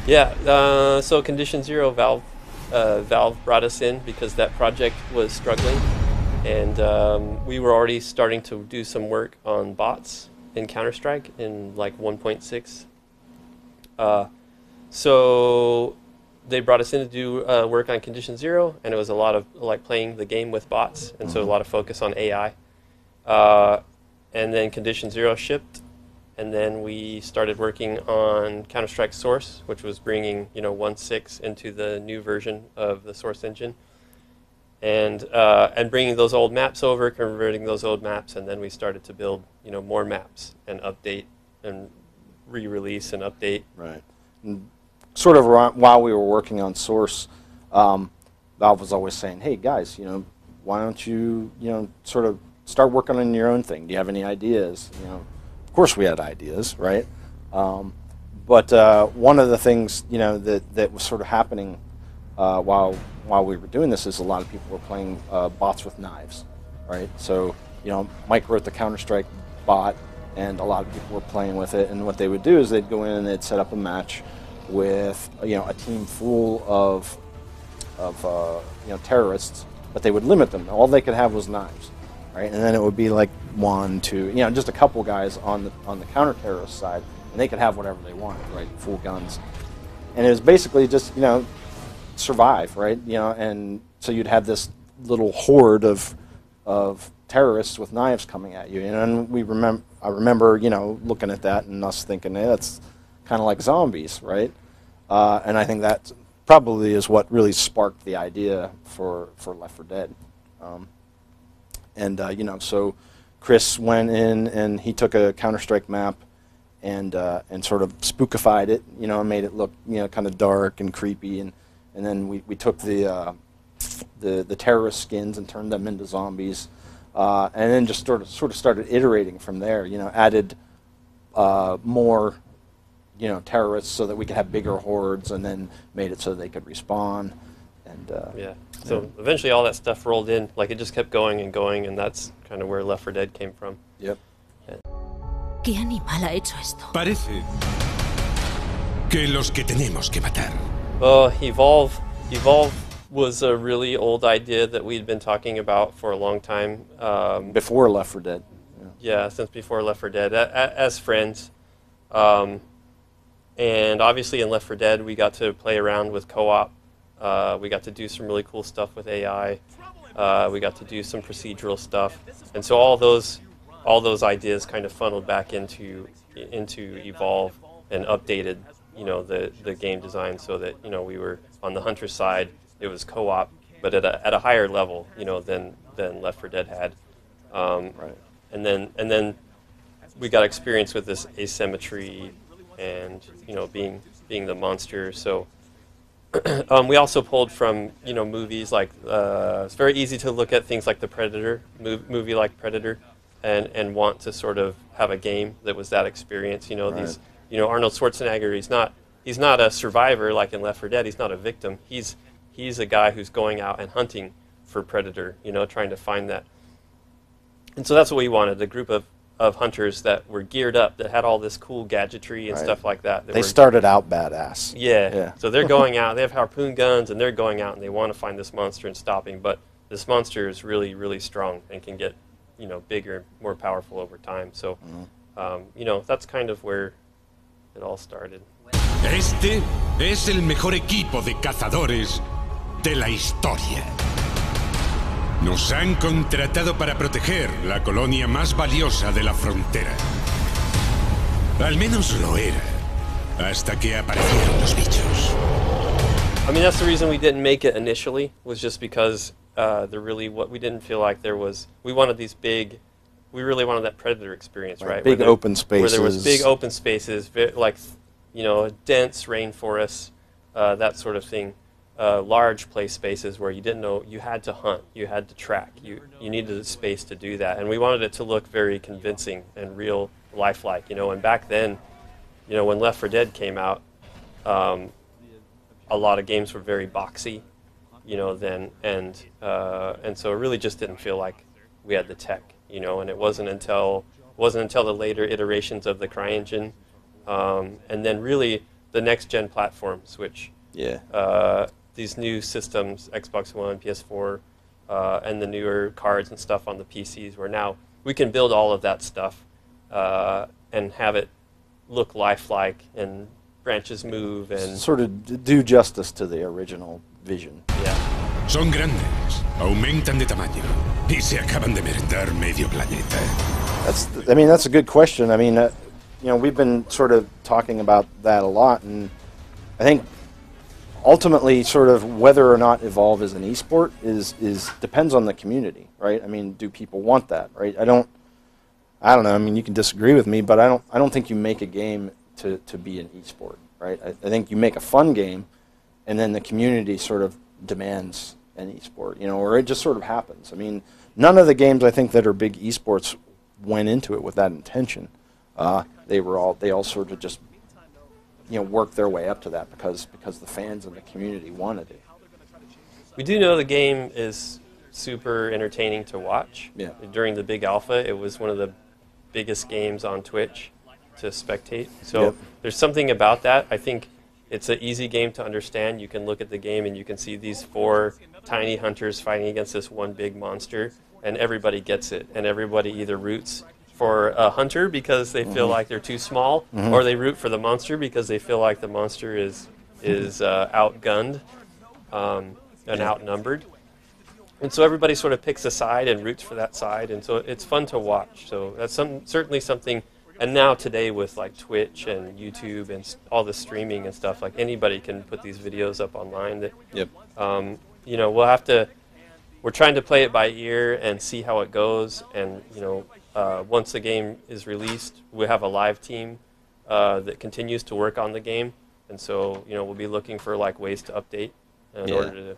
Yeah, so Condition Zero, Valve brought us in because that project was struggling, and we were already starting to do some work on bots in Counter-Strike in like 1.6. So they brought us in to do work on Condition Zero, and it was a lot of like playing the game with bots, and so a lot of focus on AI. And then Condition Zero shipped, and then we started working on Counter-Strike Source, which was bringing 1.6 into the new version of the Source engine, and bringing those old maps over, converting those old maps, and then we started to build more maps and update and re-release and update. Right. And sort of while we were working on Source, Valve was always saying, "Hey guys, why don't you sort of start working on your own thing? Do you have any ideas?" Of course we had ideas, right? But one of the things that was sort of happening while we were doing this is a lot of people were playing bots with knives, right? So Mike wrote the Counter-Strike bot, and a lot of people were playing with it. And what they would do is they'd go in and they'd set up a match with a team full of terrorists, but they would limit them. All they could have was knives. Right, and then it would be like 1, 2, just a couple guys on the counter-terrorist side, and they could have whatever they wanted, right, full guns, and it was basically just survive, right, and so you'd have this little horde of terrorists with knives coming at you, and I remember looking at that and us thinking, hey, that's kind of like zombies, right, and I think that probably is what really sparked the idea for Left 4 Dead. And so Chris went in and he took a Counter-Strike map and sort of spookified it, and made it look kind of dark and creepy, and then we took the terrorist skins and turned them into zombies, and then just sort of started iterating from there. Added more terrorists so that we could have bigger hordes, and then made it so they could respawn. And yeah. So eventually all that stuff rolled in, like it just kept going, and that's kind of where Left 4 Dead came from. Yep. ¿Qué animal ha hecho esto? Parece que los que tenemos que matar. Evolve was a really old idea that we'd been talking about for a long time. Before Left 4 Dead. Yeah, since before Left 4 Dead, as friends. And obviously in Left 4 Dead we got to play around with co-op. We got to do some really cool stuff with AI. We got to do some procedural stuff, and so all those ideas kind of funneled back into Evolve and updated, the game design so that we were on the hunter side. It was co-op, but at a higher level, than Left 4 Dead had. Right. And then we got experience with this asymmetry and being the monster. So. We also pulled from movies like it's very easy to look at things like the Predator movie like Predator and want to sort of have a game that was that experience. Right. These Arnold Schwarzenegger, he's not a survivor like in Left 4 Dead. He's not a victim. He's a guy who's going out and hunting for Predator, trying to find that. And so that's what we wanted, a group of hunters that were geared up, that had all this cool gadgetry and stuff like that. They started out badass. Yeah. So they're going out, they have harpoon guns, and they're going out and they want to find this monster and stop him. But this monster is really, really strong and can get, bigger, more powerful over time. So, that's kind of where it all started. Este es el mejor equipo de cazadores de la historia. Nos han contratado para proteger la colonia más valiosa de la frontera. Al menos lo era, hasta que aparecieron los bichos. I mean, that's the reason we didn't make it initially, was just because we didn't feel like there was, we really wanted that Predator experience, right? Big open spaces. Where there was big open spaces, like, dense rainforests, that sort of thing. Large play spaces where you didn't know, you had to hunt, you had to track, you needed a space to do that, and we wanted it to look very convincing and real lifelike, and back then, when Left 4 Dead came out, a lot of games were very boxy, then, and so it really just didn't feel like we had the tech, and it wasn't until the later iterations of the CryEngine, and then really the next gen platforms, which these new systems, Xbox One, PS4, and the newer cards and stuff on the PCs, where now we can build all of that stuff and have it look lifelike and branches move and sort of do justice to the original vision. Yeah. Son grandes, aumentan de tamaño y se acaban de merendar medio planeta. That's a good question. I mean, we've been sort of talking about that a lot, and I think ultimately, sort of whether or not Evolve is an esport is depends on the community, right? I mean, do people want that, right? I don't know. I mean, you can disagree with me, but I don't think you make a game to be an esport, right? I think you make a fun game, and then the community sort of demands an esport, or it just sort of happens. I mean, none of the games I think that are big esports went into it with that intention. They all sort of just worked their way up to that because the fans and the community wanted it. We do know the game is super entertaining to watch. Yeah. During the big alpha, it was one of the biggest games on Twitch to spectate. So there's something about that. I think it's an easy game to understand. You can look at the game and you can see these 4 tiny hunters fighting against this one big monster, and everybody gets it. And everybody either roots for a hunter because they feel like they're too small, or they root for the monster because they feel like the monster is outgunned and outnumbered. And so everybody sort of picks a side and roots for that side, and so it's fun to watch. So that's certainly something. And now today with like Twitch and YouTube and all the streaming and stuff, like anybody can put these videos up online. That we'll have to. We're trying to play it by ear and see how it goes. And once the game is released, we have a live team that continues to work on the game. And so we'll be looking for like ways to update in order to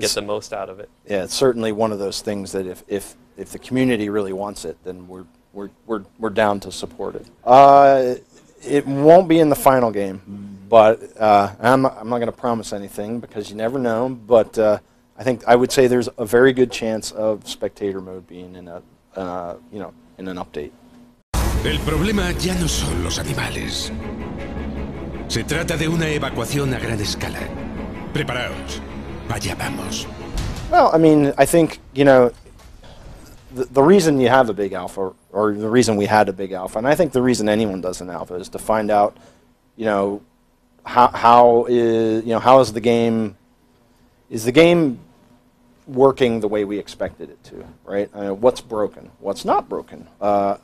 get the most out of it. Yeah, it's certainly one of those things that if the community really wants it, then we're down to support it. It won't be in the final game, but I'm not going to promise anything because you never know. But I would say there's a very good chance of spectator mode being in in an update. El problema ya no son los animales. Se trata de una evacuación a gran escala. Preparaos. Allá vamos. Well, I mean, I think the reason you have a big alpha, or the reason we had a big alpha, and I think the reason anyone does an alpha is to find out, how is the game working the way we expected it to, right? What's broken? What's not broken? How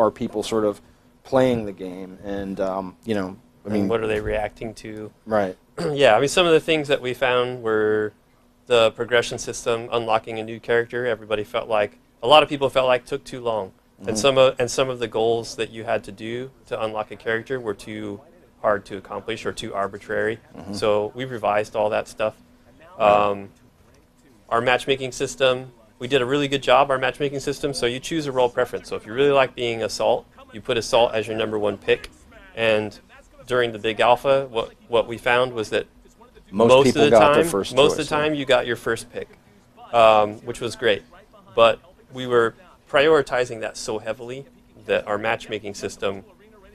are people sort of playing the game? And what are they reacting to? Right. Yeah, I mean, some of the things that we found were the progression system, unlocking a new character. A lot of people felt like took too long, and some of the goals that you had to do to unlock a character were too hard to accomplish or too arbitrary. So we revised all that stuff. Our matchmaking system, we did a really good job. Our matchmaking system. So you choose a role preference. So if you really like being Assault, you put Assault as your #1 pick, and during the big alpha, what we found was that most of the time you got your first pick, which was great. But we were prioritizing that so heavily that our matchmaking system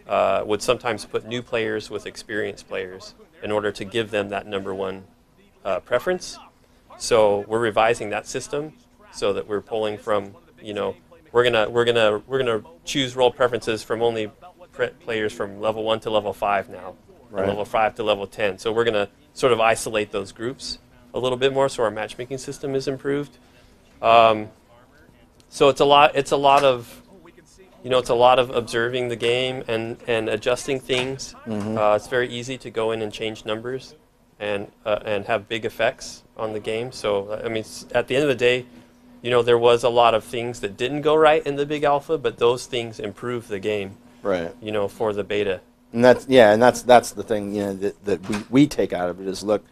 would sometimes put new players with experienced players in order to give them that #1 preference. So we're revising that system so that we're pulling from, we're gonna choose role preferences from only players from level 1 to level 5 now, and level 5 to level 10. So we're gonna sort of isolate those groups a little bit more, so our matchmaking system is improved. So it's a lot of observing the game and adjusting things. It's very easy to go in and change numbers and have big effects on the game. So I mean, at the end of the day, there was a lot of things that didn't go right in the big alpha, but those things improved the game. Right. For the beta. And that's the thing, that we take out of it is, look,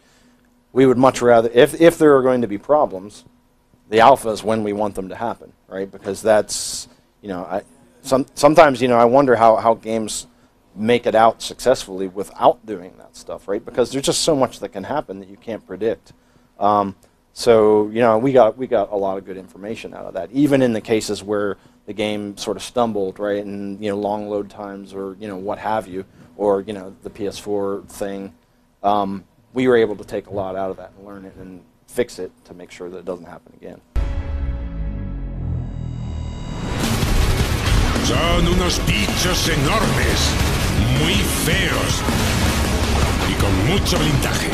we would much rather, if there are going to be problems, the alpha is when we want them to happen, right? Because that's, sometimes, I wonder how games make it out successfully without doing that stuff, right? Because there's just so much that can happen that you can't predict. So we got a lot of good information out of that, even in the cases where the game sort of stumbled, right, and long load times or what have you, or the PS4 thing, we were able to take a lot out of that and learn it and fix it to make sure that it doesn't happen again. Son unos bichos enormes, muy feos y con mucho blindaje.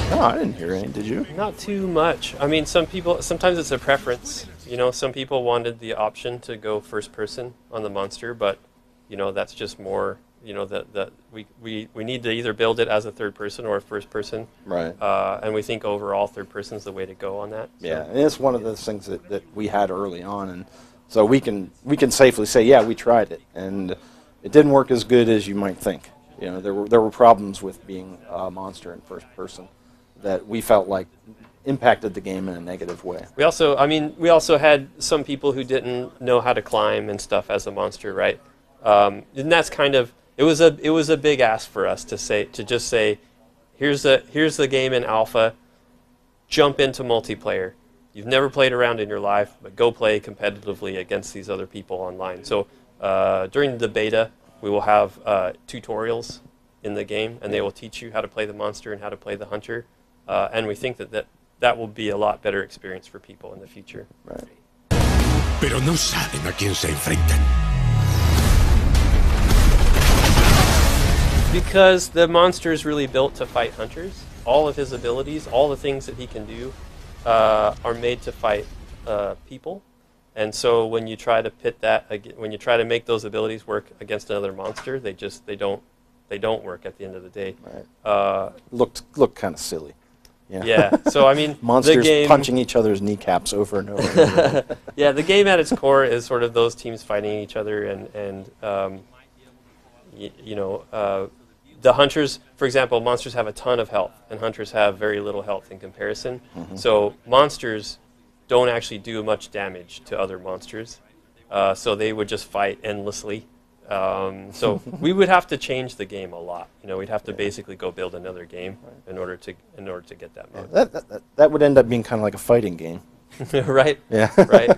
No, I didn't hear any. Did you? Not too much. I mean, sometimes it's a preference. Some people wanted the option to go first person on the monster, but that's just more. That we need to either build it as a third person or a first person. Right. And we think overall third person is the way to go on that. So. Yeah, and it's one of those things that we had early on, and so we can safely say, yeah, we tried it, and it didn't work as good as you might think. There were problems with being a monster in first person that we felt like impacted the game in a negative way. We also had some people who didn't know how to climb and stuff as a monster, right? And that's kind of it was a big ask for us to just say, here's the game in alpha, jump into multiplayer. You've never played around in your life, but go play competitively against these other people online. So during the beta, we will have tutorials in the game, and they will teach you how to play the monster and how to play the hunter. And we think that will be a lot better experience for people in the future. Right. Pero no saben a quién se enfrentan. Because the monster is really built to fight hunters. All of his abilities, all the things that he can do, are made to fight people. And so when you try to when you try to make those abilities work against another monster, they don't work at the end of the day. Right. Looked kind of silly. Yeah. So I mean, monsters the game, punching each other's kneecaps over and over. And over. Yeah, the game at its core is sort of those teams fighting each other, and the hunters, for example, monsters have a ton of health, and hunters have very little health in comparison. Mm-hmm. So monsters don't actually do much damage to other monsters, so they would just fight endlessly. So we would have to change the game a lot. We'd have to basically go build another game in order to get that mode. That would end up being kind of like a fighting game. Right? Yeah. Right.